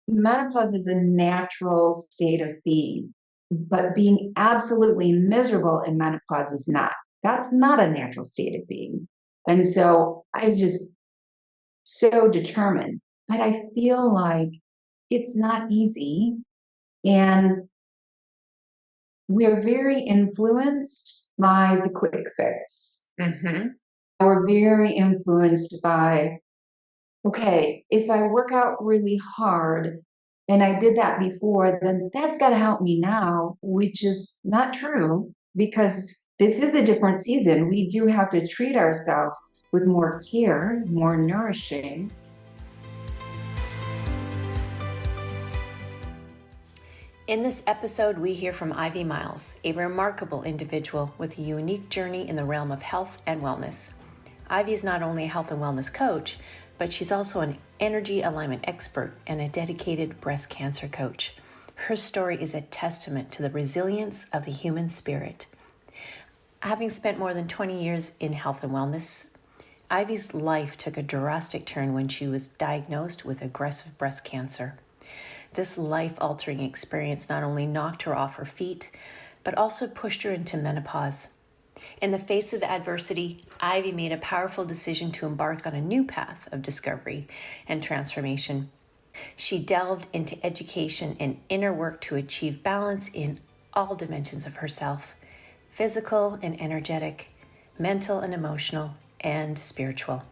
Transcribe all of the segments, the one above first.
menopause is a natural state of being, but being absolutely miserable in menopause is not. That's not a natural state of being. And so I was just so determined, but I feel like it's not easy. And we're very influenced by the quick fix. Hmm. We're very influenced by, okay, if I work out really hard and I did that before, then that's got to help me now, which is not true because this is a different season. We do have to treat ourselves with more care, more nourishing. In this episode, we hear from Ivy Miles, a remarkable individual with a unique journey in the realm of health and wellness. Ivy is not only a health and wellness coach, but she's also an energy alignment expert and a dedicated breast cancer coach. Her story is a testament to the resilience of the human spirit. Having spent more than 20 years in health and wellness, Ivy's life took a drastic turn when she was diagnosed with aggressive breast cancer. This life-altering experience not only knocked her off her feet, but also pushed her into menopause. In the face of the adversity, Ivy made a powerful decision to embark on a new path of discovery and transformation. She delved into education and inner work to achieve balance in all dimensions of herself: physical and energetic, mental and emotional, and spiritual.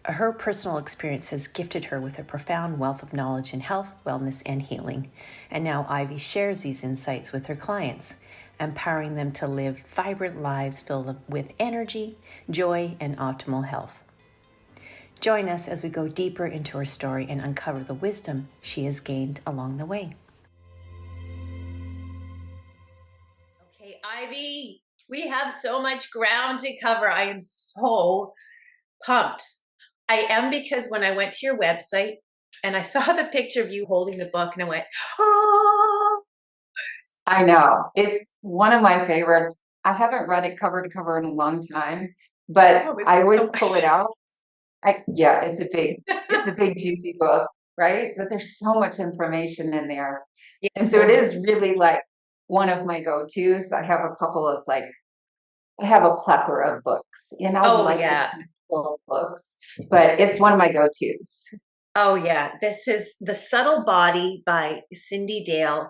Her personal experience has gifted her with a profound wealth of knowledge in health, wellness, and healing. And now Ivy shares these insights with her clients, empowering them to live vibrant lives filled with energy, joy, and optimal health. Join us as we go deeper into her story and uncover the wisdom she has gained along the way. Okay, Ivy, we have so much ground to cover. I am so pumped. I am, because when I went to your website and I saw the picture of you holding the book and I went, oh, I know it's one of my favorites. I haven't read it cover to cover in a long time, but oh, this I is always so pull it out. Yeah, it's a big juicy book, right? But there's so much information in there. And yes, so so it much. is really like one of my go-tos. I have a couple of I have a plethora of books and I Oh like the yeah. technical books, but it's one of my go-tos. Oh yeah. This is The Subtle Body by Cindy Dale.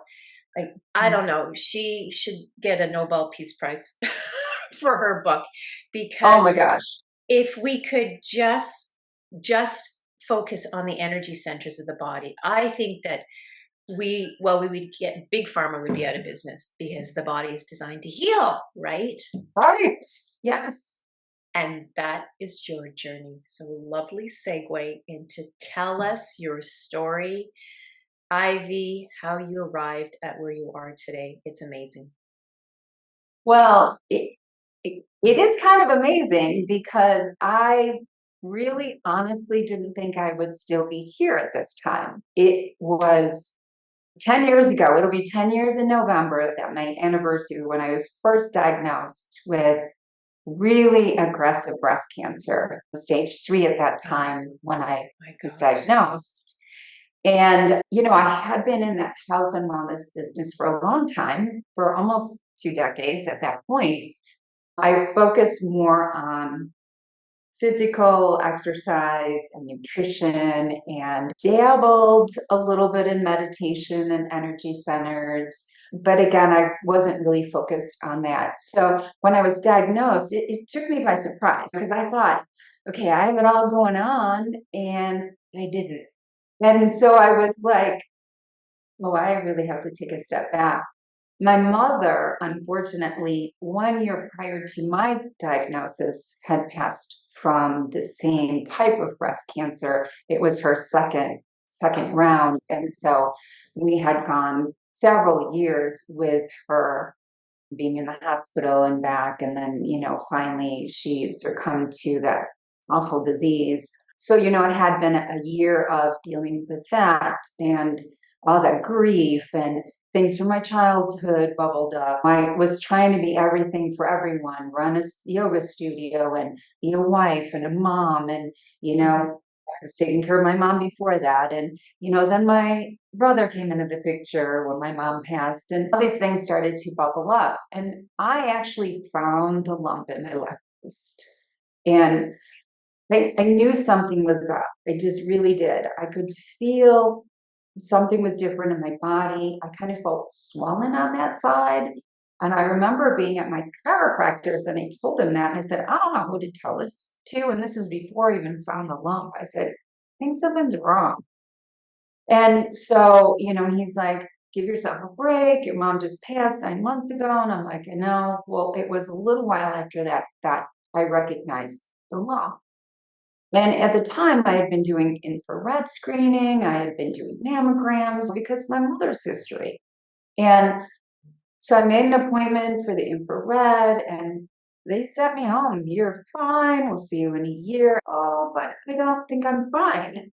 Like, I don't know. She should get a Nobel Peace Prize for her book, Oh my because gosh. if we could just focus on the energy centers of the body, I think that we would get, big pharma would be out of business, because the body is designed to heal, right? Right. Yes. And that is your journey. So, lovely segue into tell us your story, Ivy, how you arrived at where you are today. It's amazing. Well, it is kind of amazing because I really honestly didn't think I would still be here at this time. It was 10 years ago. It'll be 10 years in November, at my anniversary, when I was first diagnosed with really aggressive breast cancer, stage 3 at that time when I My was gosh. diagnosed. And, I had been in that health and wellness business for a long time, for almost 2 decades at that point. I focused more on physical exercise and nutrition and dabbled a little bit in meditation and energy centers. But again, I wasn't really focused on that. So when I was diagnosed, it took me by surprise because I thought, okay, I have it all going on, and I didn't. And so I was like, oh, I really have to take a step back. My mother, unfortunately, 1 year prior to my diagnosis, had passed from the same type of breast cancer. It was her second round, and so we had gone several years with her being in the hospital and back, and then finally she succumbed to that awful disease. So it had been a year of dealing with that and all that grief, and things from my childhood bubbled up. I was trying to be everything for everyone, run a yoga studio and be a wife and a mom, and you Mhm. know was taking care of my mom before that. And, then my brother came into the picture when my mom passed, and all these things started to bubble up. And I actually found the lump in my left wrist. And I knew something was up. I just really did. I could feel something was different in my body. I kind of felt swollen on that side. And I remember being at my chiropractor's and I told him that. And I said, I don't know who to tell this to. And this is before I even found the lump. I said, I think something's wrong. And so, he's like, give yourself a break. Your mom just passed 9 months ago. And I'm like, I know. Well, it was a little while after that I recognized the lump. And at the time, I had been doing infrared screening, I had been doing mammograms because of my mother's history. And so I made an appointment for the infrared, and they sent me home. You're fine. We'll see you in a year. Oh, but I don't think I'm fine.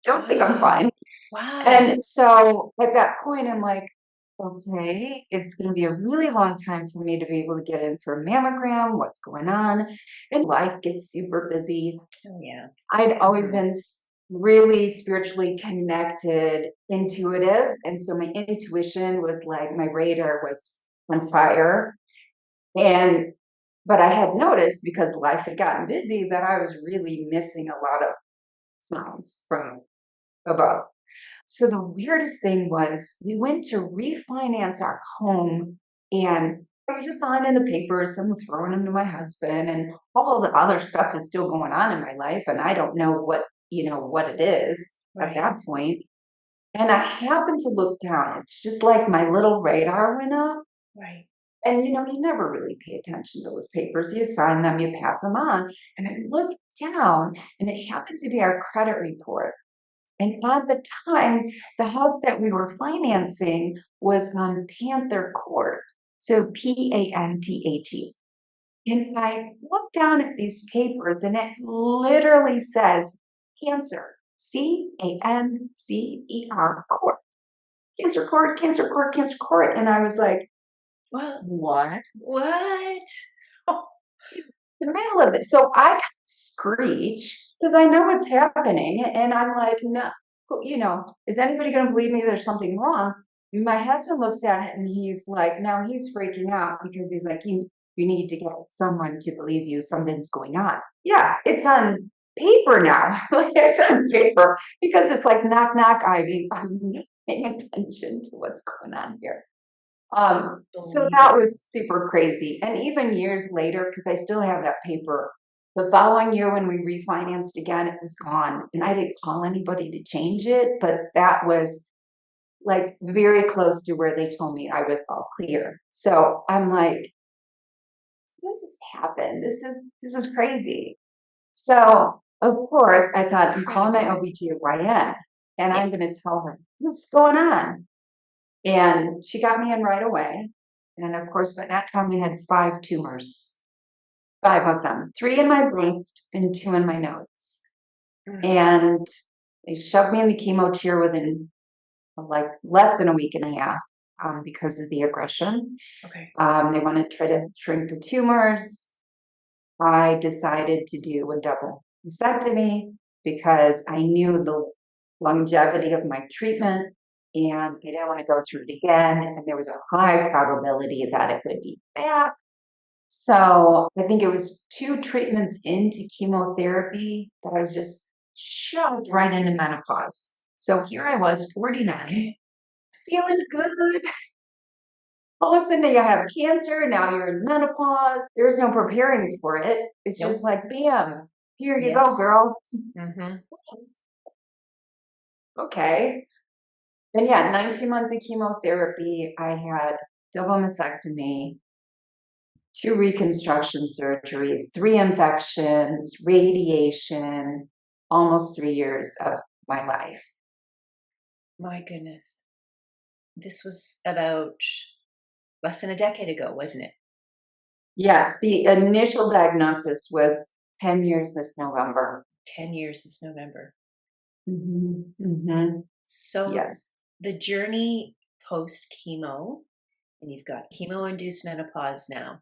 Don't think I'm fine. Wow. And so at that point, I'm like, okay, it's going to be a really long time for me to be able to get in for a mammogram. What's going on? And life gets super busy. Oh, yeah. I'd always been really spiritually connected, intuitive. And so my intuition was like my radar was on fire. And, but I had noticed because life had gotten busy that I was really missing a lot of signs from above. So the weirdest thing was we went to refinance our home and I just signed in the papers and throwing them to my husband and all the other stuff is still going on in my life and I don't know what it is at that point. And I happened to look down. It's just like my little radar went up. Right. And you never really pay attention to those papers. You sign them, you pass them on. And I looked down and it happened to be our credit report. And at the time, the house that we were financing was on Panther Court. So Panthe. And I looked down at these papers and it literally says cancer, Cancer court, cancer court, cancer court, cancer court. And I was like, what? What? The middle of it. So I screech because I know what's happening. And I'm like, no, is anybody going to believe me there's something wrong? My husband looks at it and he's like, now he's freaking out because he's like, you need to get someone to believe you something's going on. Yeah, it's on paper now. It's on paper because it's like knock, knock, Ivy. I'm not paying attention to what's going on here. So that was super crazy. And even years later, because I still have that paper, the following year when we refinanced again, it was gone. And I didn't call anybody to change it, but that was like very close to where they told me I was all clear. So I'm like, this has happened. This is crazy. So of course I thought I'm calling my OBGYN and I'm gonna tell her what's going on. And she got me in right away. And of course, by that time, we had 5 tumors, 5 of them, 3 in my breast and 2 in my nose. And they shoved me in the chemo chair within like less than a week and a half because of the aggression. Okay. They want to try to shrink the tumors. I decided to do a double mastectomy because I knew the longevity of my treatment and I didn't want to go through it again. And there was a high probability that it would be back. So I think it was 2 treatments into chemotherapy that I was just shoved right into menopause. So here I was, 49, feeling good. All of a sudden you have cancer, now you're in menopause. There's no preparing for it. It's just like, bam, here you go, girl. Okay. And yeah, 19 months of chemotherapy. I had double mastectomy, 2 reconstruction surgeries, 3 infections, radiation, almost 3 years of my life. My goodness. This was about less than a decade ago, wasn't it? Yes, the initial diagnosis was 10 years this November. 10 years this November. So Yes. the journey post chemo, and you've got chemo-induced menopause now.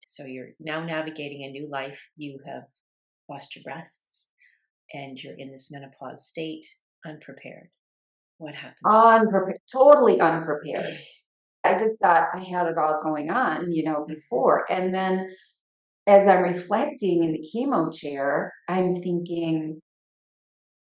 So you're now navigating a new life. You have lost your breasts. and you're in this menopause state, unprepared. What happens? Unprepared, totally unprepared. I just thought I had it all going on, before. And then as I'm reflecting in the chemo chair, I'm thinking,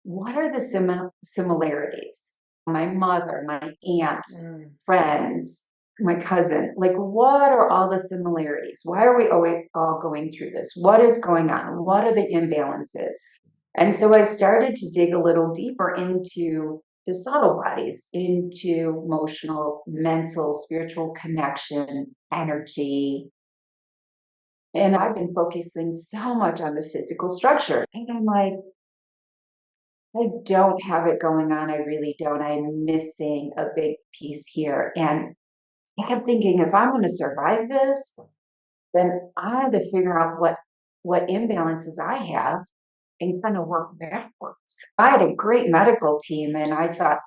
what are the similarities? My mother, my aunt, Mm. friends, my cousin, like what are all the similarities? Why are we always all going through this? What is going on? What are the imbalances? And so I started to dig a little deeper into the subtle bodies, into emotional, mental, spiritual connection, energy. And I've been focusing so much on the physical structure. And I'm like, I don't have it going on. I really don't. I'm missing a big piece here. And I kept thinking, if I'm going to survive this, then I have to figure out what imbalances I have and kind of work backwards. I had a great medical team, and I thought,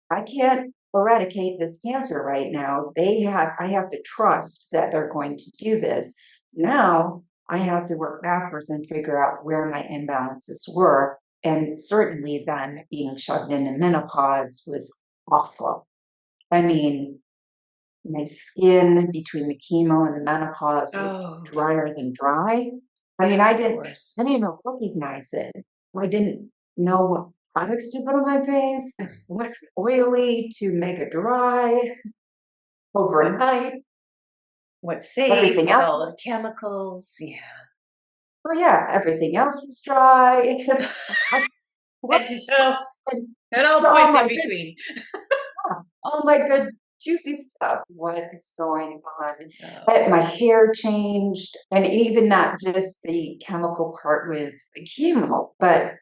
I can't eradicate this cancer right now. I have to trust that they're going to do this. Now I have to work backwards and figure out where my imbalances were. And certainly then being shoved into menopause was awful. I mean, my skin between the chemo and the menopause was Oh, drier than dry. I mean, yeah, of course. I didn't even recognize it. I didn't know what products to put on my face, what oily to make it dry overnight. What's safe? Everything What else all the was, chemicals? Yeah. oh yeah, everything else was dry. I, what, Head to toe, and and all so, oh points my in good, between. oh my good, juicy stuff. What is going on? Oh, But my hair changed, and even not just the chemical part with the chemo, but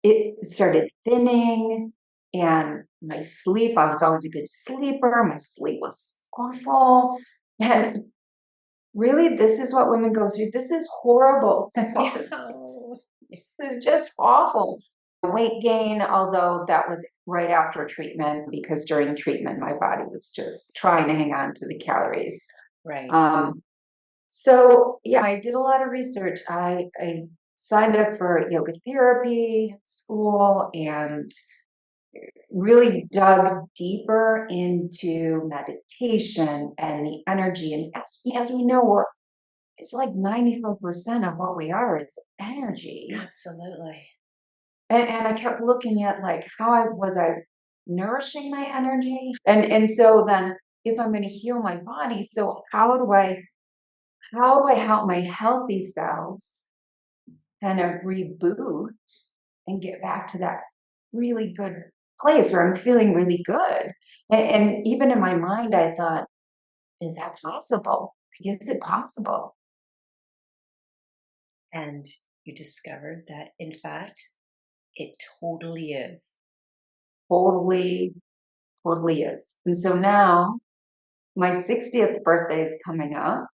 it started thinning, and my sleep, I was always a good sleeper. My sleep was awful. And really, this is what women go through. This is horrible. yeah. This is just awful. Weight gain, although that was right after treatment, because during treatment, my body was just trying to hang on to the calories. Right. Um, so yeah, I did a lot of research. I signed up for yoga therapy school and really dug deeper into meditation and the energy. And as we know, it's like 94% of what we are is energy. Absolutely. And I kept looking at like I nourishing my energy? And so then if I'm going to heal my body, so how do I help my healthy cells kind of reboot and get back to that really good place where I'm feeling really good? And even in my mind, I thought, is that possible? Is it possible? And you discovered that, in fact, it totally is. Totally, totally is. And so now my 60th birthday is coming up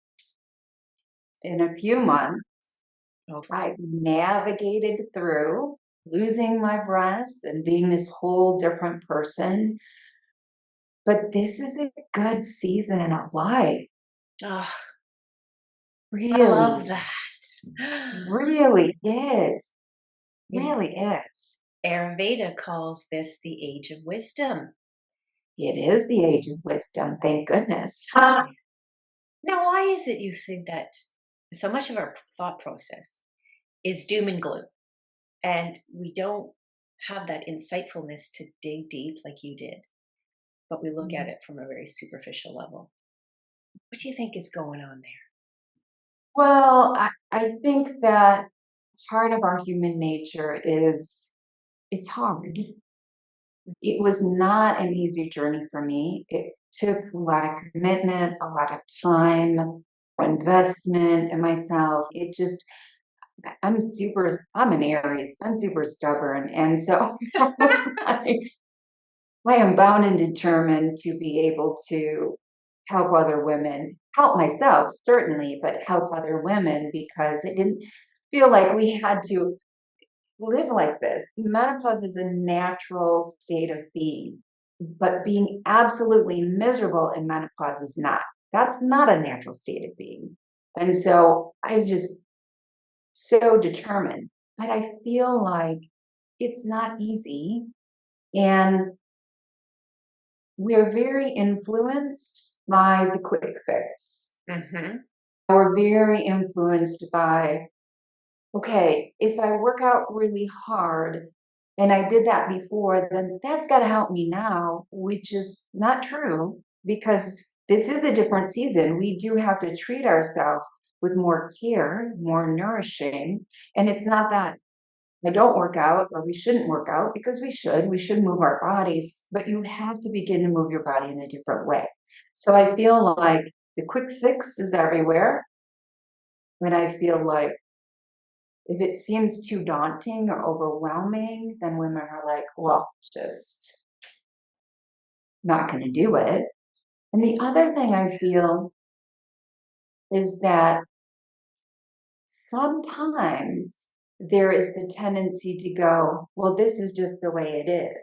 in a few months. Oh, I navigated through losing my breast and being this whole different person. But this is a good season of life. oh, I love Really, that. really is. In Really is. Ayurveda calls this the age of wisdom. It is the age of wisdom, thank goodness. Now, why is it you think that so much of our thought process is doom and gloom, and we don't have that insightfulness to dig deep like you did, but we look at it from a very superficial level? What do you think is going on there? Well, I think that part of our human nature is it's hard. It was not an easy journey for me. It took a lot of commitment, a lot of time, investment in myself. I'm an Aries. I'm super stubborn. And so I was like, I am bound and determined to be able to help other women, help myself, certainly, but help other women because it didn't feel like we had to live like this. Menopause is a natural state of being, but being absolutely miserable in menopause is not. That's not a natural state of being. And so I was just so determined but I feel like it's not easy. And we're very influenced by the quick fix. Mm-hmm. We're very influenced by, okay, if I work out really hard and I did that before, then that's got to help me now, which is not true because this is a different season. We do have to treat ourselves with more care, more nourishing. And it's not that I don't work out or we shouldn't work out because we should move our bodies, but you have to begin to move your body in a different way. So I feel like the quick fix is everywhere. And I feel like if it seems too daunting or overwhelming, then women are like, well, just not going to do it. And the other thing I feel is that sometimes there is the tendency to go, well, this is just the way it is.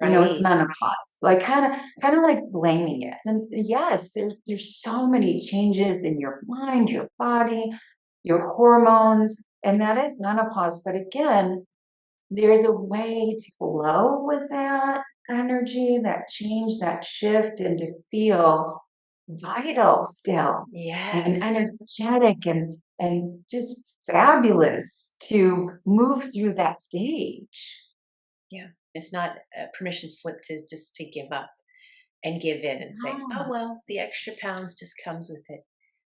It's Right. menopause. Like kind of like blaming it. And yes, there's so many changes in your mind, your body, your hormones, and that is menopause. But again, there's a way to flow with that energy, that change, that shift, and to feel vital still and Yes. energetic and just fabulous to move through that stage. Yeah. It's not a permission slip to just to give up and give in and say, oh, No. well, the extra pounds just comes with it.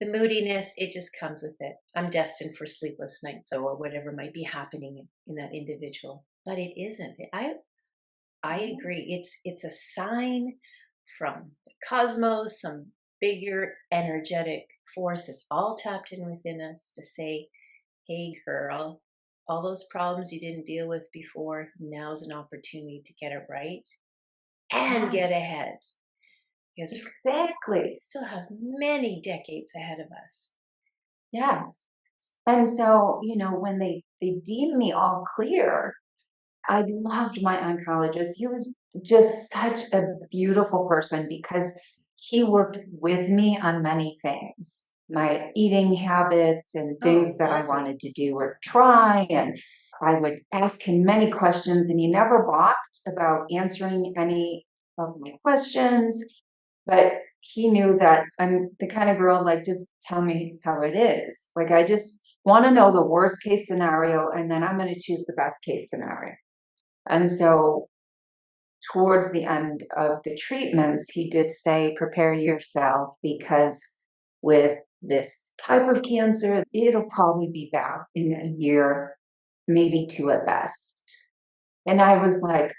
The moodiness, it just comes with it. I'm destined for sleepless nights or whatever might be happening in that individual. But it isn't. I agree. It's a sign from the cosmos, some bigger energetic force that's all tapped in within us to say, hey girl, all those problems you didn't deal with before, now's an opportunity to get it right and get Yes, ahead. Because we exactly. still have many decades ahead of us. Yes. And so, when they deemed me all clear, I loved my oncologist. He was just such a beautiful person because he worked with me on many things, my eating habits and Oh, things that I lovely. wanted to do or try. And I would ask him many questions, and he never balked about answering any of my questions. But he knew that I'm the kind of girl like, just tell me how it is. Like, I just want to know the worst case scenario, and then I'm going to choose the best case scenario. And so, towards the end of the treatments, he did say, prepare yourself because with this type of cancer, it'll probably be back in a year, maybe two at best. And I was like,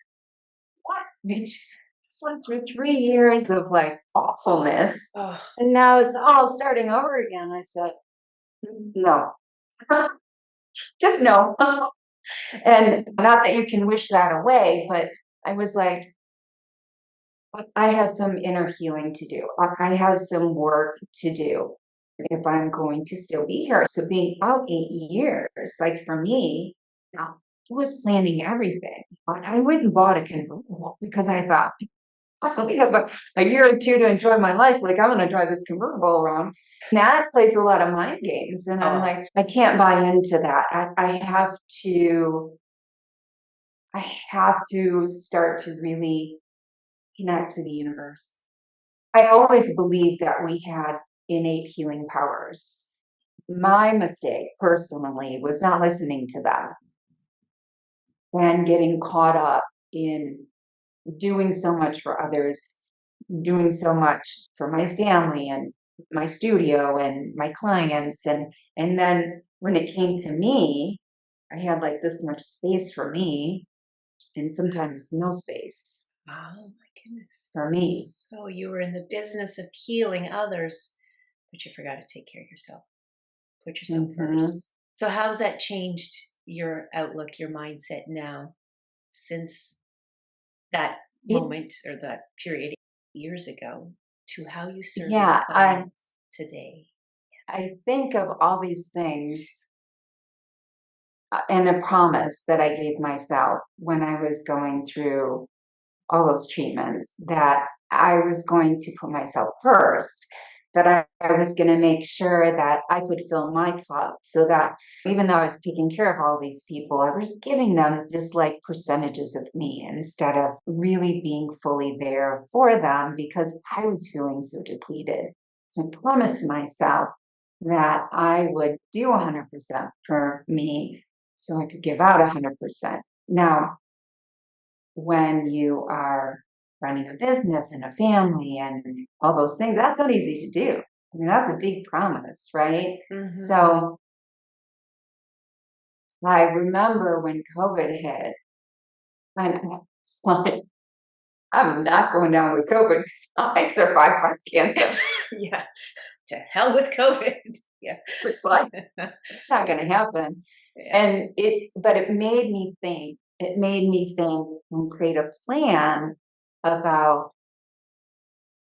what? We just went through 3 years of like awfulness. Oh, And now it's all starting over again. I said, no, just no. And not that you can wish that away, but I was like, I have some inner healing to do. I have some work to do if I'm going to still be here. So being out 8 years, like for me, I was planning everything. I went and bought a convertible because I thought I only have a year or two to enjoy my life. Like I'm going to drive this convertible around. And that plays a lot of mind games. And I'm oh, like, I can't buy into that. I have to start to really connect to the universe. I always believed that we had innate healing powers. My mistake personally was not listening to them and getting caught up in doing so much for others, doing so much for my family and my studio and my clients. And then when it came to me, I had like this much space for me and sometimes no space oh my goodness. for me. So you were in the business of healing others, but you forgot to take care of yourself. Put yourself Hmm. first. So how's that changed your outlook, your mindset now since that It, moment or that period years ago to how you serve your yeah, clients today? I think of all these things and a promise that I gave myself when I was going through all those treatments that I was going to put myself first. that I was going to make sure that I could fill my cup so that even though I was taking care of all these people, I was giving them just like percentages of me instead of really being fully there for them because I was feeling so depleted. So I promised myself that I would do 100% for me so I could give out 100%. Now, when you are running a business and a family and all those things, that's not easy to do. I mean, that's a big promise, right? So I remember when COVID hit, and I was like, I'm not going down with COVID because I survived breast cancer. Yeah. To hell with COVID. Yeah. It's like, it's not going to happen. And but it made me think. It made me think and create a plan about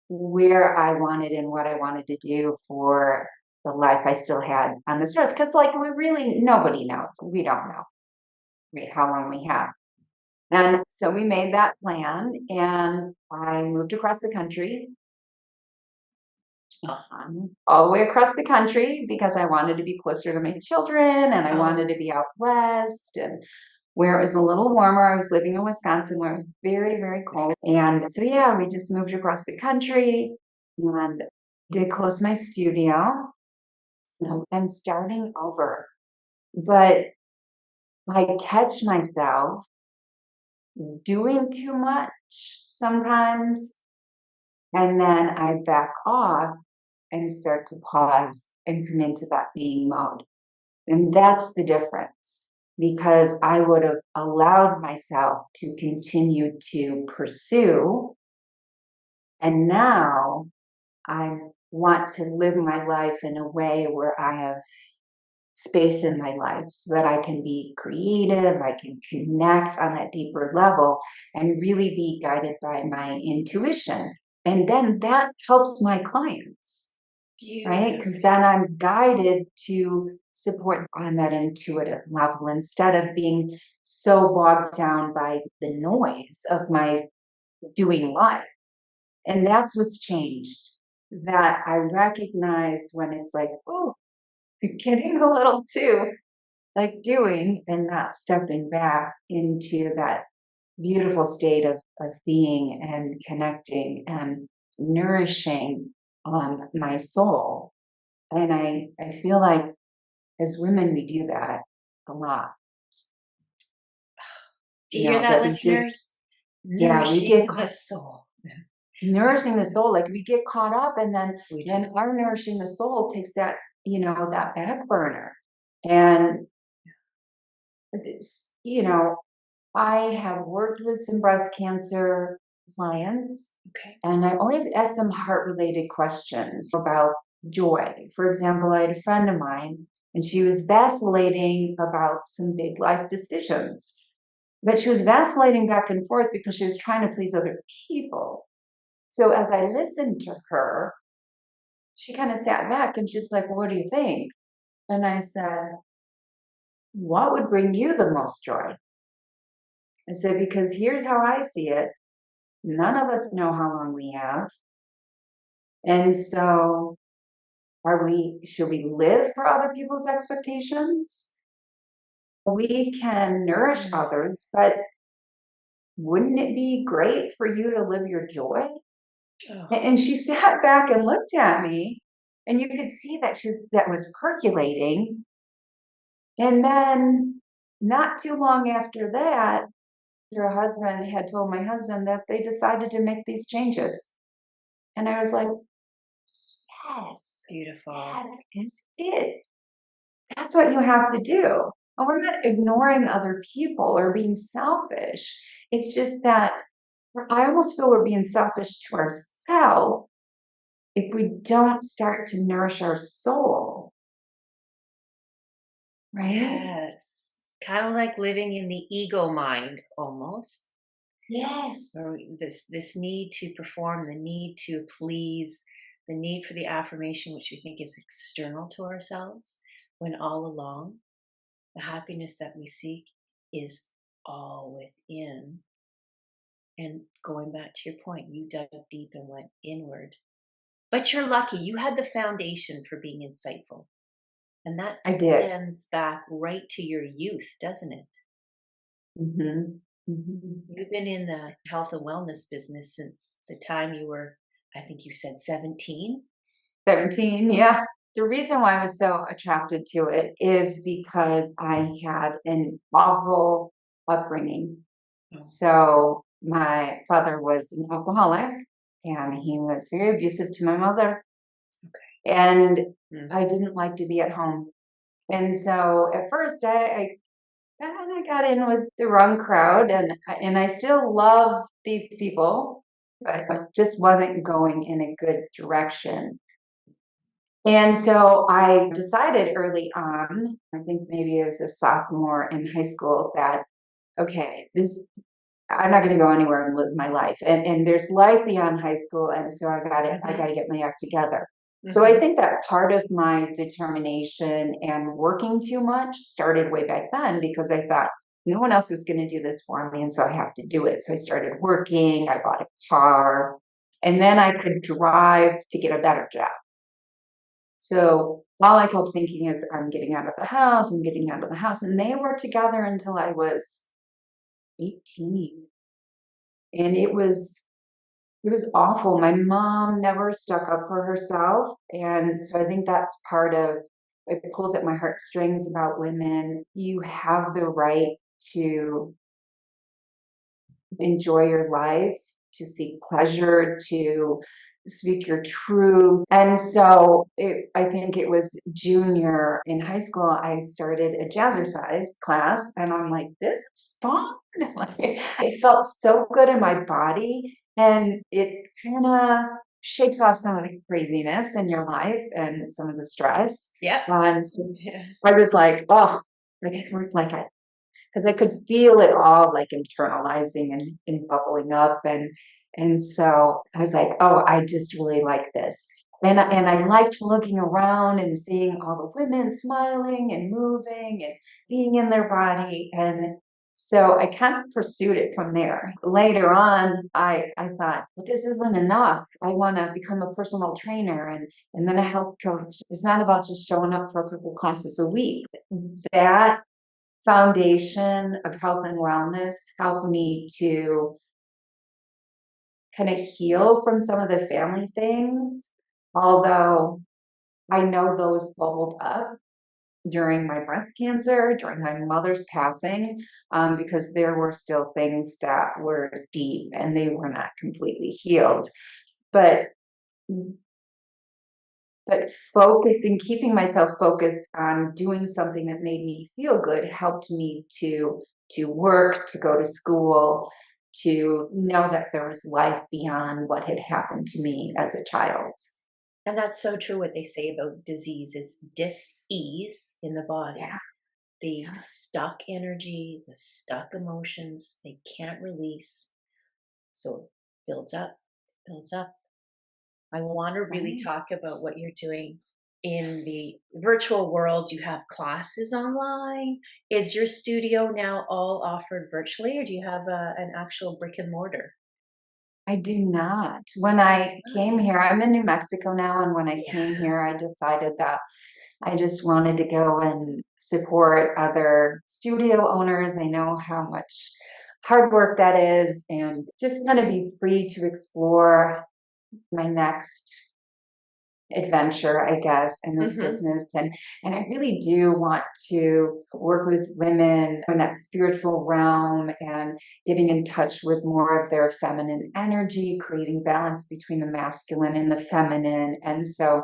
where I wanted and what I wanted to do for the life I still had on this earth. Because, like, we really, nobody knows. We don't know how long we have. And so we made that plan, and I moved across the country, all the way across the country because I wanted to be closer to my children and I wanted to be out west and where it was a little warmer. I was living in Wisconsin where it was very, very cold. And so, yeah, we just moved across the country and did close my studio. So I'm starting over. But I catch myself doing too much sometimes. And then I back off and start to pause and come into that being mode. And that's the difference because I would have allowed myself to continue to pursue. And now I want to live my life in a way where I have space in my life so that I can be creative, I can connect on that deeper level and really be guided by my intuition. And then that helps my clients, right? Because then I'm guided to support on that intuitive level instead of being so bogged down by the noise of my doing life. And that's what's changed. That I recognize when it's like, oh, getting a little too like doing and not stepping back into that beautiful state of being and connecting and nourishing my soul. And I feel like as women, we do that a lot. Do you hear that, That we just, listeners? yeah, we Nourishing get the soul. nourishing the soul, like we get caught up and We do. then our nourishing the soul takes that, that back burner. And it's, I have worked with some breast cancer clients, Okay. and I always ask them heart related questions about joy. For example, I had a friend of mine, and she was vacillating about some big life decisions, but she was vacillating back and forth because she was trying to please other people. So as I listened to her, she kind of sat back and she's like, well, what do you think? And I said, what would bring you the most joy? I said, because here's how I see it. None of us know how long we have. And so should we live for other people's expectations? We can nourish others, but wouldn't it be great for you to live your joy? And she sat back and looked at me, and you could see that was percolating. And then not too long after that, her husband had told my husband that they decided to make these changes. And I was like, yes, Beautiful. that is it. That's what you have to do. And we're not ignoring other people or being selfish. It's just that I almost feel we're being selfish to ourselves if we don't start to nourish our soul. Right? Yes. Kind of like living in the ego mind almost. Yes. Or this need to perform, the need to please, the need for the affirmation, which we think is external to ourselves, when all along the happiness that we seek is all within. And going back to your point, you dug deep and went inward But you're lucky. You had the foundation for being insightful. And that I did. stems back right to your youth, doesn't it? Hmm. Hmm. You've been in the health and wellness business since the time you were, I think you said 17. 17, yeah. The reason why I was so attracted to it is because I had an awful upbringing. Oh, So my father was an alcoholic and he was very abusive to my mother. And okay. I didn't like to be at home. And so at first I kind of got in with the wrong crowd and I still love these people, but I just wasn't going in a good direction. And so I decided early on, I think maybe as a sophomore in high school, that okay, this I'm not going to go anywhere and live my life. And there's life beyond high school, and so I got Mm-hmm. to get my act together. So I Mm-hmm. think that part of my determination and working too much started way back then because I thought no one else is going to do this for me, and so I have to do it. So I started working. I bought a car, and then I could drive to get a better job. So all I kept thinking is, I'm getting out of the house, I'm getting out of the house. And they were together until I was 18. And it was awful. My mom never stuck up for herself. And so I think that's part of it pulls at my heartstrings about women. You have the right to enjoy your life, to seek pleasure, to speak your truth. And so I think it was junior in high school, I started a jazzercise class, and I'm like, this is fun. Like, it felt so good in my body, and it kind of shakes off some of the craziness in your life and some of the stress. Yep. And so Yeah. I was like, oh, like it worked like a because I could feel it all like internalizing and bubbling up and so I was like, oh, I just really like this. And I liked looking around and seeing all the women smiling and moving and being in their body. And so I kind of pursued it from there. Later on, I thought, well, this isn't enough. I want to become a personal trainer and then a health coach. It's not about just showing up for a couple classes a week. That foundation of health and wellness helped me to kind of heal from some of the family things, although I know those bubbled up during my breast cancer, during my mother's passing, because there were still things that were deep and they were not completely healed. But but focusing, keeping myself focused on doing something that made me feel good helped me to work, to go to school, to know that there was life beyond what had happened to me as a child. And that's so true what they say about disease is dis-ease in the body. Yeah, The yeah. stuck energy, the stuck emotions, they can't release. So it builds up. I want to really Right. talk about what you're doing in the virtual world. You have classes online. Is your studio now all offered virtually, or do you have an actual brick and mortar? I do not. When I came Ah, here, I'm in New Mexico now, and when I yeah. came here, I decided that I just wanted to go and support other studio owners. I know how much hard work that is, and just kind of be free to explore my next adventure, I guess, in this Hmm. business. And I really do want to work with women in that spiritual realm and getting in touch with more of their feminine energy, creating balance between the masculine and the feminine. And so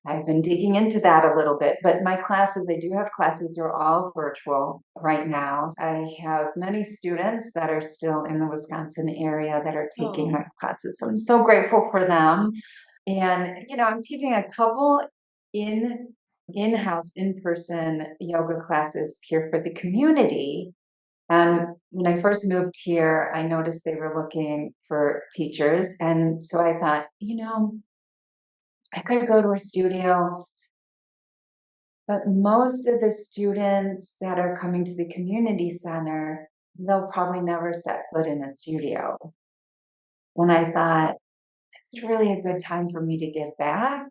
I've been digging into that a little bit, but my classes, I do have classes, they're all virtual right now. I have many students that are still in the Wisconsin area that are taking Oh, my classes. So I'm so grateful for them. And, I'm teaching a couple in in-house, in-person yoga classes here for the community. And when I first moved here, I noticed they were looking for teachers. And so I thought, I could go to a studio, but most of the students that are coming to the community center, they'll probably never set foot in a studio. And I thought, it's is really a good time for me to give back,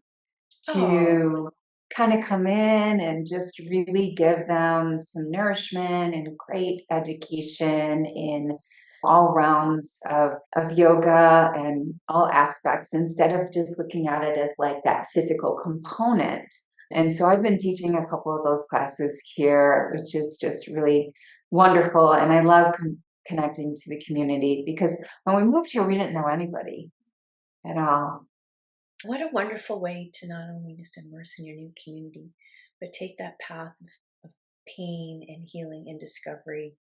Oh, to kind of come in and just really give them some nourishment and great education in all realms of yoga and all aspects instead of just looking at it as like that physical component. And so I've been teaching a couple of those classes here, which is just really wonderful. And I love connecting to the community because when we moved here, we didn't know anybody at all. what a wonderful way to not only just immerse in your new community, but take that path of pain and healing and discovery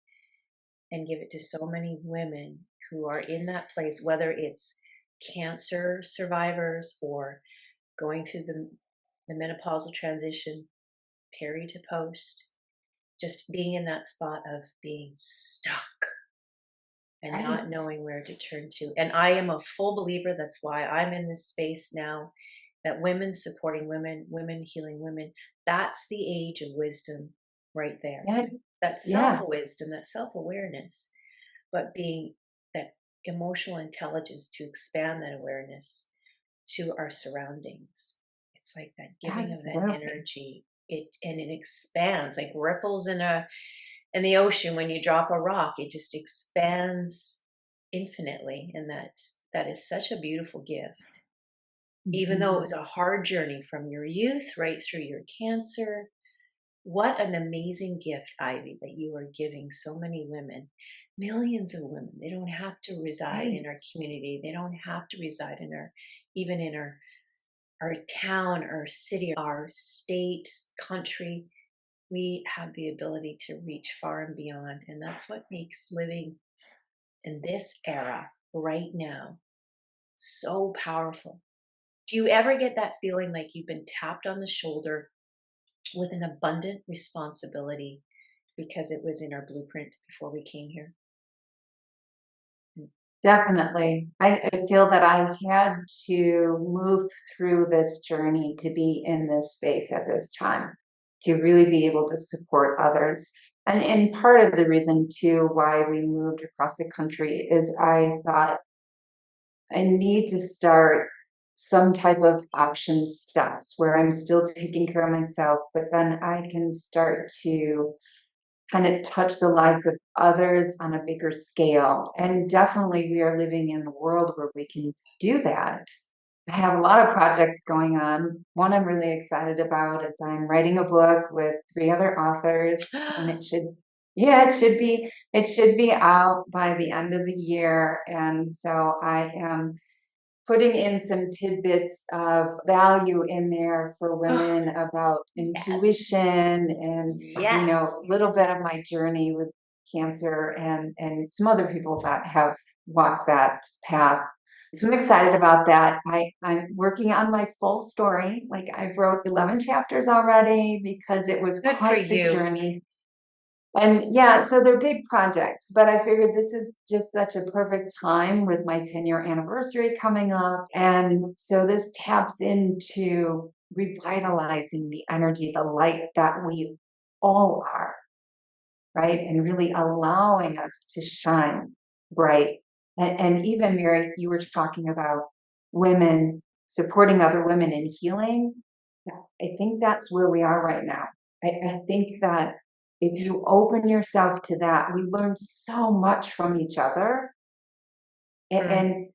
and give it to so many women who are in that place, whether it's cancer survivors or going through the menopausal transition, peri to post, just being in that spot of being stuck and not Right. knowing where to turn to. And I am a full believer, that's why I'm in this space now, that women supporting women, women healing women, that's the age of wisdom right there. Yeah. That self Yeah. wisdom, that self awareness, but being that emotional intelligence to expand that awareness to our surroundings. It's like that giving of that Absolutely. energy. It expands like ripples in the ocean when you drop a rock. It just expands infinitely, and that is such a beautiful gift. Even though it Mhm. was a hard journey from your youth right through your cancer, what an amazing gift, Ivy, that you are giving so many women, millions of women. They don't have to reside Right. in our community. They don't have to reside in even in our town, our city, our state, country. We have the ability to reach far and beyond. And that's what makes living in this era right now so powerful. Do you ever get that feeling like you've been tapped on the shoulder with an abundant responsibility because it was in our blueprint before we came here? Mm. Definitely. I feel that I had to move through this journey to be in this space at this time, to really be able to support others. And part of the reason too why we moved across the country is I thought I need to start some type of action steps where I'm still taking care of myself, but then I can start to kind of touch the lives of others on a bigger scale. And definitely, we are living in a world where we can do that. I have a lot of projects going on. One I'm really excited about is I'm writing a book with three other authors, and yeah, it should be out by the end of the year. And so I am putting in some tidbits of value in there for Oh, women about yes. intuition and, Yes. a little bit of my journey with cancer and some other people that have walked that path. So I'm excited about that. I'm working on my full story. Like I've wrote 11 chapters already because it was Good for quite the you. journey. And yeah, so they're big projects, but I figured this is just such a perfect time with my 10-year anniversary coming up. And so this taps into revitalizing the energy, the light that we all are, right? And really allowing us to shine bright. And even, Mary, you were talking about women supporting other women in healing. Yeah, I think that's where we are right now. I think that if you open yourself to that, we learn so much from each other. And, Mm, and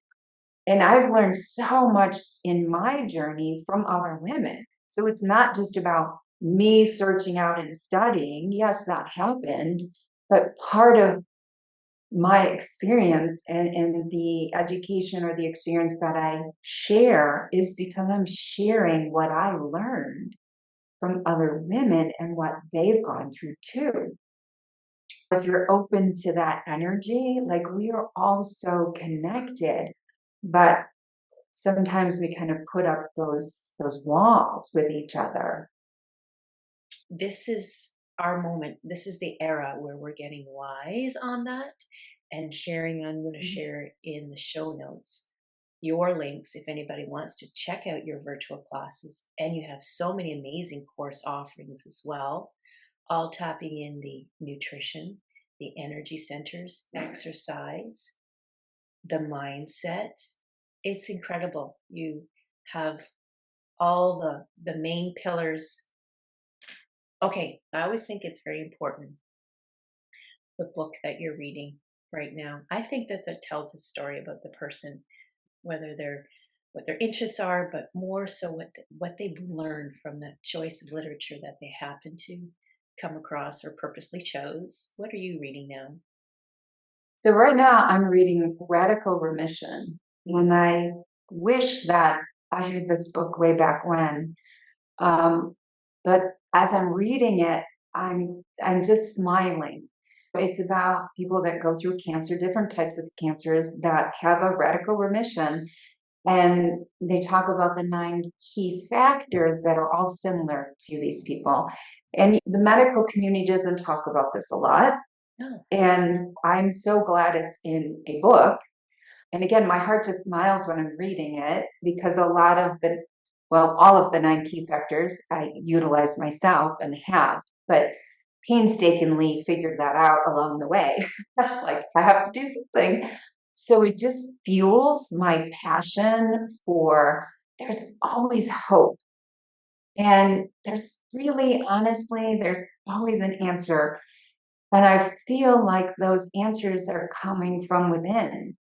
and I've learned so much in my journey from other women. So it's not just about me searching out and studying. Yes, that happened, but part of my experience and the education or the experience that I share is because I'm sharing what I learned from other women and what they've gone through too. If you're open to that energy, like we are all so connected, but sometimes we kind of put up those walls with each other. this is our moment. This is the era where we're getting wise on that and sharing. I'm going to Mhm. share in the show notes your links if anybody wants to check out your virtual classes. And you have so many amazing course offerings as well, all tapping in the nutrition, the energy centers, exercise, the mindset. it's incredible. You have all the main pillars. Okay, I always think it's very important, the book that you're reading right now. I think that that tells a story about the person, whether they're what their interests are, but more so what they've learned from that choice of literature that they happen to come across or purposely chose. What are you reading now? So right now I'm reading Radical Remission, and I wish that I had this book way back when. Um, but as I'm reading it, I'm just smiling. It's about people that go through cancer, different types of cancers that have a radical remission, and they talk about the 9 key factors that are all similar to these people. And the medical community doesn't talk about this a lot. No. And I'm so glad it's in a book. And again, my heart just smiles when I'm reading it because a lot of well, all of the 9 key factors I utilize myself and have, but painstakingly figured that out along the way. Like, I have to do something. So it just fuels my passion for there's always hope. And there's really, honestly, there's always an answer. And I feel like those answers are coming from within,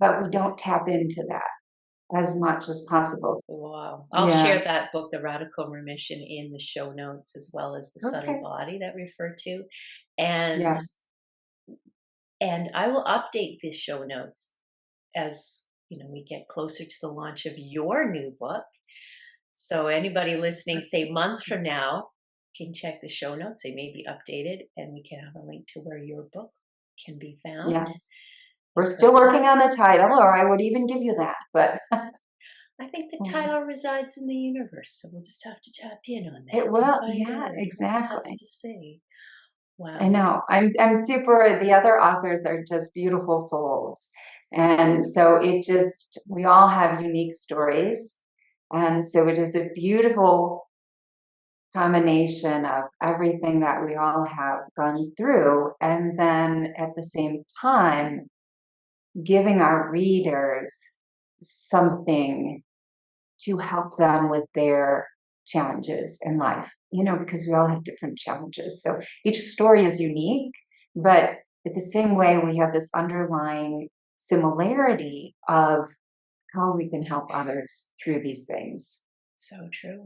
but we don't tap into that as much as possible. Wow. I'll Yeah. share that book, The Radical Remission, in the show notes, as well as The Subtle Okay. Body that we referred to. And Yes. and I will update the show notes as we get closer to the launch of your new book. So anybody listening, say months from now, can check the show notes. They may be updated, and we can have a link to where your book can be found Yes. We're and still working purchased. on the title, or I would even give you that, but I think the mm, title resides in the universe, so we'll just have to tap in on it that and will. find Yeah, out what it has exactly. to say. I Wow. know. I'm super, the other authors are just beautiful souls. And so it just, we all have unique stories. And so it is a beautiful combination of everything that we all have gone through. And then at the same time, giving our readers something to help them with their challenges in life, because we all have different challenges. So each story is unique, but at the same way, we have this underlying similarity of how we can help others through these things. So true.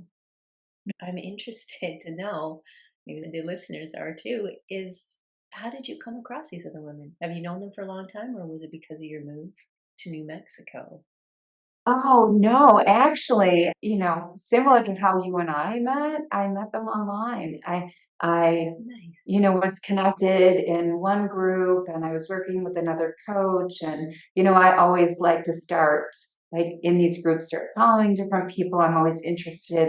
I'm interested to know, maybe the listeners are too, is how did you come across these other women? Have you known them for a long time, or was it because of your move to New Mexico? Oh, no, actually, similar to how you and I met them online. I, Nice. was connected in one group and I was working with another coach. And, I always like to start like in these groups, start following different people. I'm always interested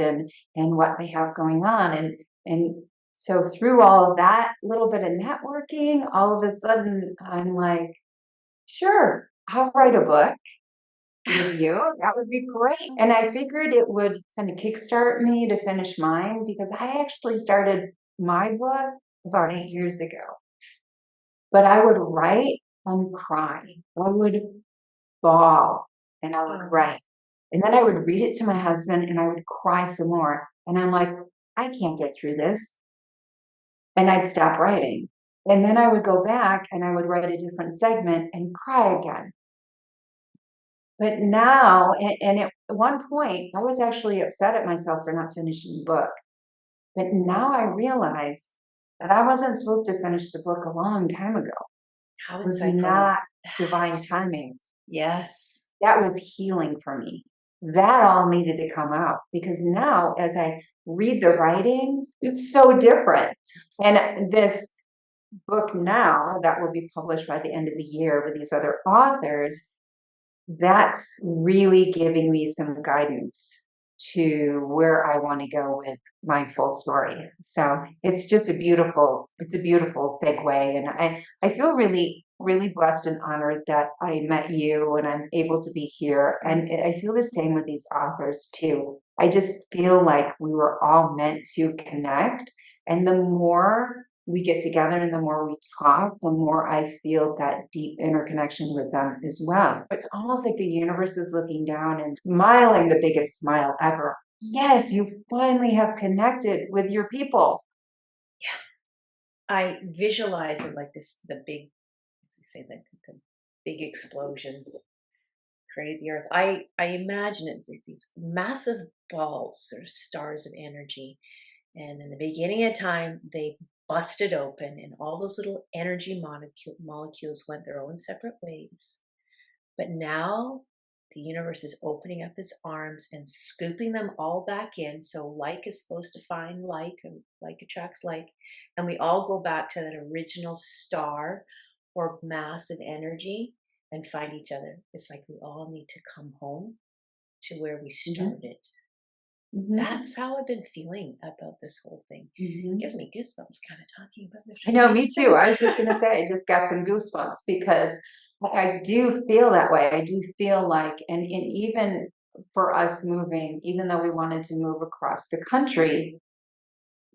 in what they have going on. And so through all of that little bit of networking, all of a sudden I'm like, sure, I'll write a book with you. That would be great. And I figured it would kind of kickstart me to finish mine because I actually started my book about 8 years ago. But I would write and cry. I would bawl and I would Oh, write. And then I would read it to my husband and I would cry some more. And I'm like, I can't get through this. And I'd stop writing. And then I would go back and I would write a different segment and cry again. But now, and at one point, I was actually upset at myself for not finishing the book. But now I realize that I wasn't supposed to finish the book a long time ago. how It was insightful is not divine that? timing. Yes. That was healing for me. That all needed to come out because now, as I read the writings, it's so different. And this book now that will be published by the end of the year with these other authors, that's really giving me some guidance to where I want to go with my full story. So it's a beautiful segue. And I feel really, really blessed and honored that I met you and I'm able to be here. And I feel the same with these authors too. I just feel like we were all meant to connect. And the more we get together and the more we talk, the more I feel that deep interconnection with them as well. It's almost like the universe is looking down and smiling the biggest smile ever. Yes, you finally have connected with your people. I visualize it like this, the big, as they say, the big explosion create the earth. I imagine it's like these massive balls or stars of energy. And in the beginning of time, they busted open, and all those little energy molecules went their own separate ways. But now the universe is opening up its arms and scooping them all back in. So like is supposed to find like, and like attracts like. And we all go back to that original star or mass of energy and find each other. It's like we all need to come home to where we started. That's how I've been feeling about this whole thing. It gives me goosebumps kind of talking about this. I know, me too. I was just going to say, I just got some goosebumps because I do feel that way. I do feel like, and even for us moving, even though we wanted to move across the country,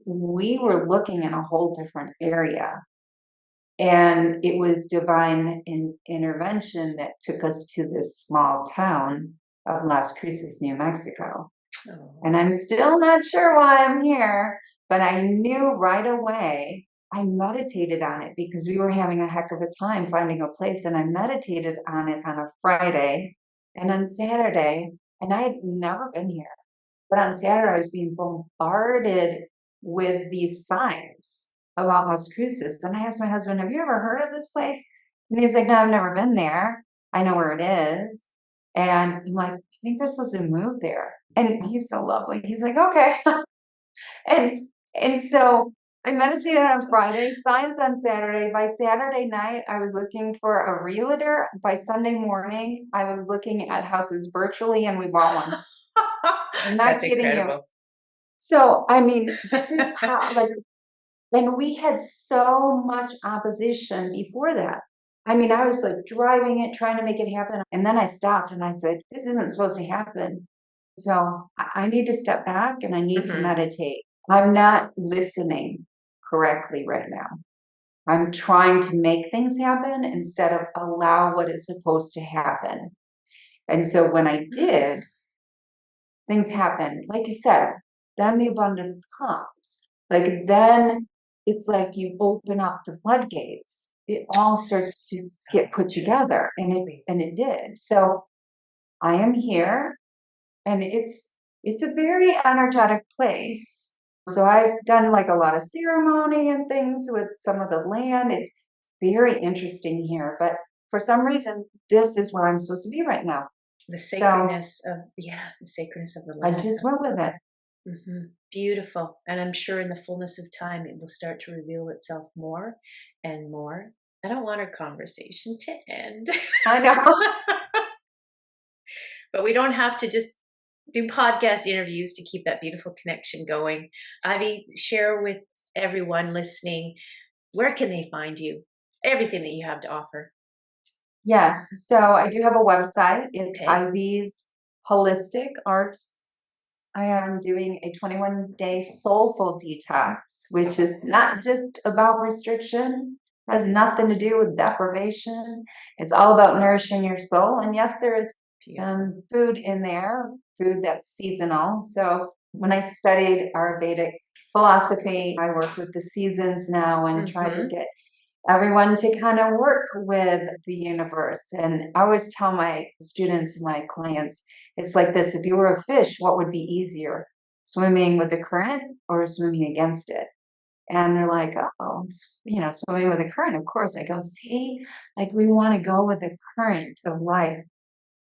we were looking in a whole different area. And it was divine intervention that took us to this small town of Las Cruces, New Mexico. Oh. And I'm still not sure why I'm here, but I knew right away. I meditated on it because we were having a heck of a time finding a place, and I meditated on it on a Friday and on Saturday, and I had never been here. But on Saturday, I was being bombarded with these signs about Las Cruces. And I asked my husband, "Have you ever heard of this place?" And he's like, "No, I've never been there. I know where it is." And I'm like, "I think we're supposed to move there." And he's so lovely. He's like, "Okay." And so I meditated on Friday, science on Saturday. By Saturday night, I was looking for a realtor. By Sunday morning, I was looking at houses virtually, and we bought one. I'm not That's kidding you. incredible. So, I mean, this is how, like, and we had so much opposition before that. I mean, I was like driving it, trying to make it happen. And then I stopped and I said, this isn't supposed to happen. So I need to step back and I need to meditate. I'm not listening correctly right now. I'm trying to make things happen instead of allow what is supposed to happen. And so when I did, things happen. Like you said, then the abundance comes. Like then it's like you open up the floodgates. It all starts to get put together, and it did. So I am here, and it's a very energetic place. So I've done like a lot of ceremony and things with some of the land. It's very interesting here, but for some reason, this is where I'm supposed to be right now. The sacredness of the I land. just went with it. Beautiful. And I'm sure in the fullness of time, it will start to reveal itself more and more. I don't want our conversation to end. I know. But we don't have to just do podcast interviews to keep that beautiful connection going. Ivy, share with everyone listening, where can they find you? Everything that you have to offer. Yes. So I do have a website. It's Okay. Ivy's Holistic Arts. I am doing a 21-day soulful detox, which is not just about restriction, has nothing to do with deprivation. It's all about nourishing your soul. And yes, there is food in there, food that's seasonal. So when I studied Ayurvedic philosophy, I work with the seasons now and try to get everyone to kind of work with the universe. And I always tell my students, my clients, it's like this: if you were a fish, what would be easier, swimming with the current or swimming against it? And they're like, oh, swimming with the current, of course. I go, see, like we want to go with the current of life.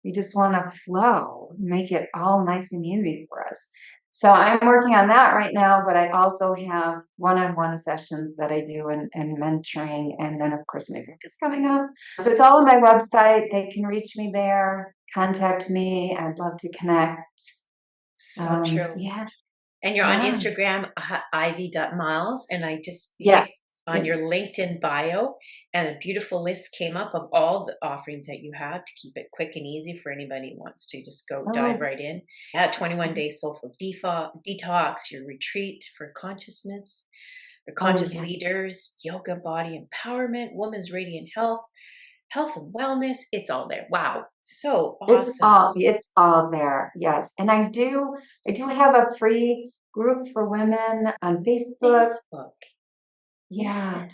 We just want to flow, make it all nice and easy for us. So I'm working on that right now, but I also have one-on-one sessions that I do and mentoring. And then, of course, my book is coming up. So it's all on my website. They can reach me there, contact me. I'd love to connect. So true. Yeah. And you're on Instagram, ivy.miles. And I just Yes. on your LinkedIn bio, and a beautiful list came up of all the offerings that you have to keep it quick and easy for anybody who wants to just go dive right in. 21 Day Soulful Detox, your retreat for consciousness, The Conscious yes. Leaders, Yoga, Body Empowerment, Women's Radiant Health, Health and Wellness. It's all there. Wow. So awesome. It's all there. Yes. And I do have a free group for women on Facebook. Facebook. Yeah. Yes.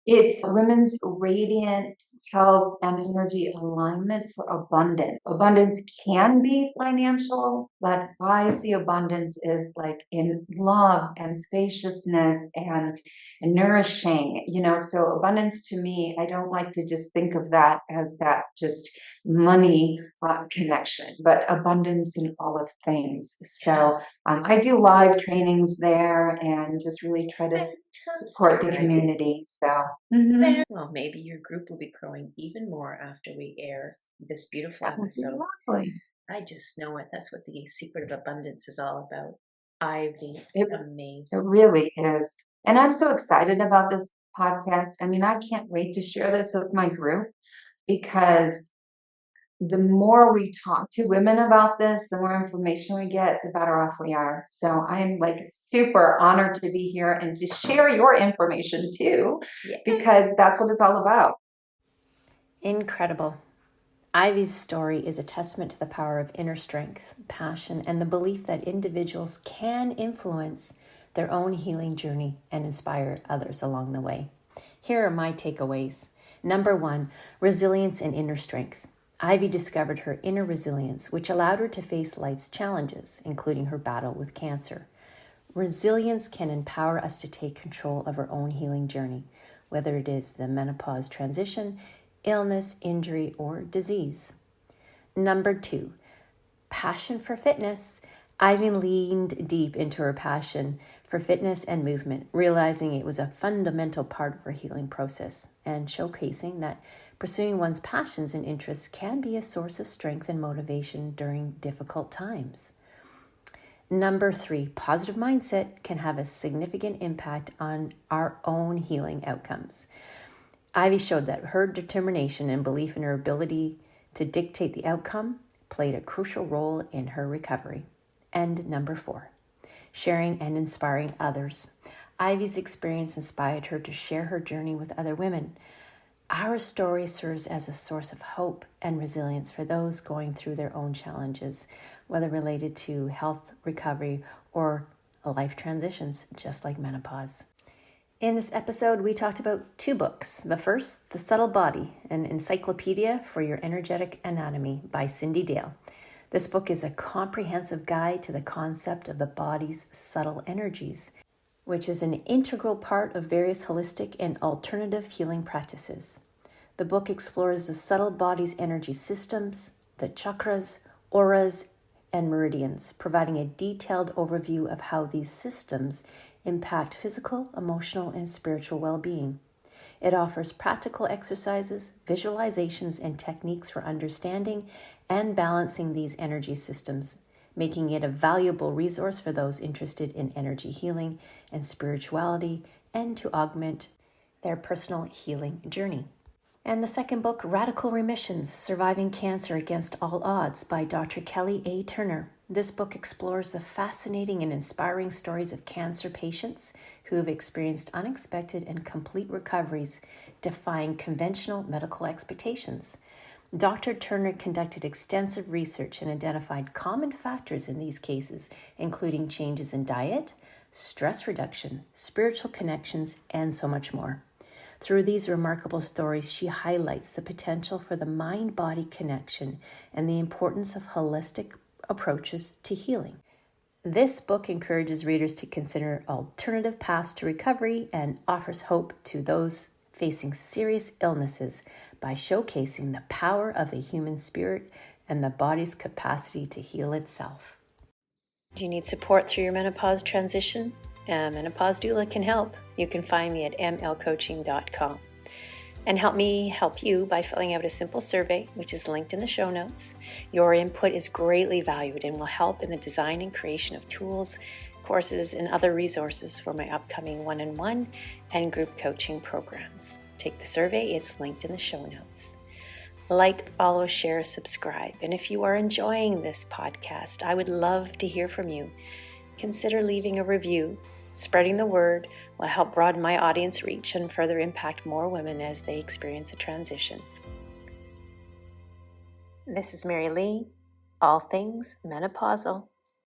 It's Women's Radiant Health and Energy Alignment for Abundance. Abundance can be financial, but I see abundance is like in love and spaciousness and nourishing, so abundance to me, I don't like to just think of that as that just money connection, but abundance in all of things. So I do live trainings there and just really try to support the Fantastic. community. So, Well, maybe your group will be growing even more after we air this beautiful that would be episode. lovely. I just know it. That's what the secret of abundance is all about. Ivy, It, it amazing. really is. And I'm so excited about this podcast. I mean, I can't wait to share this with my group because the more we talk to women about this, the more information we get, the better off we are. So I'm like super honored to be here and to share your information too, because that's what it's all about. Incredible. Ivy's story is a testament to the power of inner strength, passion, and the belief that individuals can influence their own healing journey and inspire others along the way. Here are my takeaways. Number 1, resilience and inner strength. Ivy discovered her inner resilience, which allowed her to face life's challenges, including her battle with cancer. Resilience can empower us to take control of our own healing journey, whether it is the menopause transition, illness, injury, or disease. Number 2, passion for fitness. Ivy leaned deep into her passion for fitness and movement, realizing it was a fundamental part of her healing process and showcasing that pursuing one's passions and interests can be a source of strength and motivation during difficult times. Number 3, positive mindset can have a significant impact on our own healing outcomes. Ivy showed that her determination and belief in her ability to dictate the outcome played a crucial role in her recovery. And number 4, sharing and inspiring others. Ivy's experience inspired her to share her journey with other women. Our story serves as a source of hope and resilience for those going through their own challenges, whether related to health, recovery, or life transitions, just like menopause. In this episode, we talked about 2 books. The first, The Subtle Body, an encyclopedia for your energetic anatomy by Cindy Dale. This book is a comprehensive guide to the concept of the body's subtle energies, which is an integral part of various holistic and alternative healing practices. The book explores the subtle body's energy systems, the chakras, auras, and meridians, providing a detailed overview of how these systems impact physical, emotional, and spiritual well-being. It offers practical exercises, visualizations, and techniques for understanding and balancing these energy systems, making it a valuable resource for those interested in energy healing and spirituality and to augment their personal healing journey. And the second book, Radical Remissions, Surviving Cancer Against All Odds by Dr. Kelly A. Turner. This book explores the fascinating and inspiring stories of cancer patients who have experienced unexpected and complete recoveries, defying conventional medical expectations. Dr. Turner conducted extensive research and identified common factors in these cases, including changes in diet, stress reduction, spiritual connections, and so much more. Through these remarkable stories, she highlights the potential for the mind-body connection and the importance of holistic approaches to healing. This book encourages readers to consider alternative paths to recovery and offers hope to those facing serious illnesses by showcasing the power of the human spirit and the body's capacity to heal itself. Do you need support through your menopause transition? A menopause doula can help. You can find me at mlcoaching.com. And help me help you by filling out a simple survey, which is linked in the show notes. Your input is greatly valued and will help in the design and creation of tools, courses, and other resources for my upcoming one-on-one and group coaching programs. Take the survey, it's linked in the show notes. Like, follow, share, subscribe. And if you are enjoying this podcast, I would love to hear from you. Consider leaving a review Spreading the word will help broaden my audience reach and further impact more women as they experience the transition. This is Mary Lee, all things menopausal.